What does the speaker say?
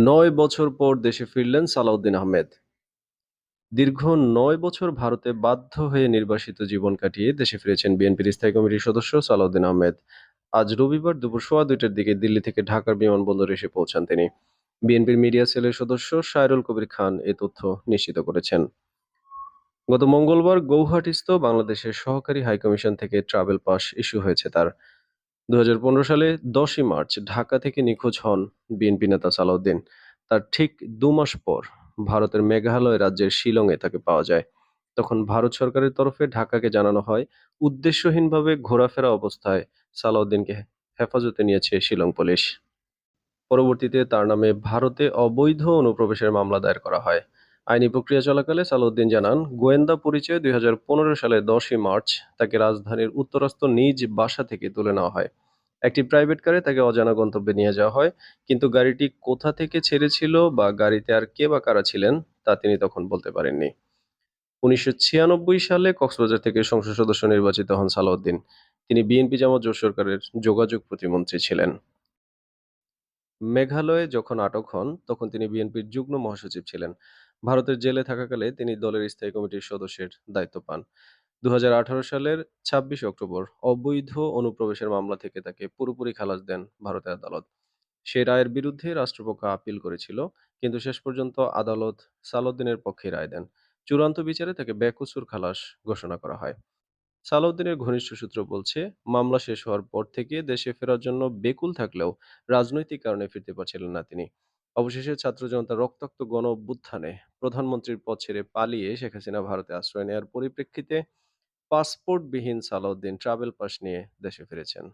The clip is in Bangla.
৯ বছর পর দেশে ফিরলেন সালাউদ্দিন আহমেদ। দীর্ঘ ৯ বছর ভারতে বাধ্য হয়ে নির্বাসিত জীবন কাটিয়ে দেশে ফিরেছেন বিএনপির স্থায়ী কমিটির সদস্য সালাউদ্দিন আহমেদ। আজ রবিবার দুপুর ১:২০টার দিকে দিল্লি থেকে ঢাকার বিমানবন্দরে এসে পৌঁছান তিনি। বিএনপির মিডিয়া সেলের সদস্য সায়রুল কবির খান এ তথ্য নিশ্চিত করেছেন। গত মঙ্গলবার গৌহাটিস্থ বাংলাদেশের সহকারী হাইকমিশন থেকে ট্রাভেল পাস ইস্যু হয়েছে তার। ২০১৫ সালে ১০ই মার্চ ঢাকা থেকে নিখোঁজ হন বিএনপি নেতা সালাউদ্দিন। তার ঠিক ২ মাস পর ভারতের মেঘালয় রাজ্যের শিলংয়ে তাকে পাওয়া যায়। তখন ভারত সরকারের তরফে ঢাকাকে জানানো হয়, উদ্দেশ্যহীনভাবে ঘোরাফেরা অবস্থায় সালাউদ্দিনকে হেফাজতে নিয়েছে শিলং পুলিশ। পরবর্তীতে তার নামে ভারতে অবৈধ অনুপ্রবেশের মামলা দায়ের করা হয়। আইনি প্রক্রিয়া চলাকালে সালাউদ্দিন জানান, গোয়েন্দা পরিচয়ে ২০১৫ সালের ১০ই মার্চ তাকে রাজধানীর উত্তরস্থ নিজ বাসা থেকে তুলে নেওয়া হয়। একটি প্রাইভেট কারে তাকে অজানা গন্তব্যে নিয়ে যাওয়া হয়, কিন্তু গাড়িটি কোথা থেকে ছেড়েছিল বা গাড়িতে আর কে বা কারা ছিলেন তা তিনি তখন বলতে পারেননি। ১৯৯৬ সালে কক্সবাজার থেকে সংসদ সদস্য নির্বাচিত হন সালাউদ্দিন। তিনি বিএনপি জামাত জোট সরকারের যোগাযোগ প্রতিমন্ত্রী ছিলেন। মেঘালয়ে যখন আটক হন তখন তিনি বিএনপির যুগ্ম মহাসচিব ছিলেন। ভারতের জেলে থাকাকালে তিনি দলের স্থায়ী কমিটির সদস্যের দায়িত্ব পান। ২০১৮ সালের ২৬ অক্টোবর অবৈধ অনুপ্রবেশের মামলা থেকে তাকে পুরোপুরি খালাস দেন ভারতের আদালত। সেই রায়ের বিরুদ্ধে রাষ্ট্রপক্ষ আপিল করেছিল, কিন্তু শেষ পর্যন্ত আদালত সালাউদ্দিনের পক্ষে রায় দেন। চূড়ান্ত বিচারে তাকে বেকসুর খালাস ঘোষণা করা হয়। সালাউদ্দিনের ঘনিষ্ঠ সূত্র বলছে, মামলা শেষ হওয়ার পর থেকে দেশে ফেরার জন্য বেকুল থাকলেও রাজনৈতিক কারণে ফিরতে পারছিলেন না তিনি। অবশেষে ছাত্র জনতার রক্তাক্ত গণ অভ্যুত্থানে প্রধানমন্ত্রীর পদ ছেড়ে পালিয়ে শেখ হাসিনা ভারতে আশ্রয় নেওয়ার পরিপ্রেক্ষিতে পাসপোর্টবিহীন সালাউদ্দিন ট্রাভেল পাস নিয়ে দেশে ফিরেছেন।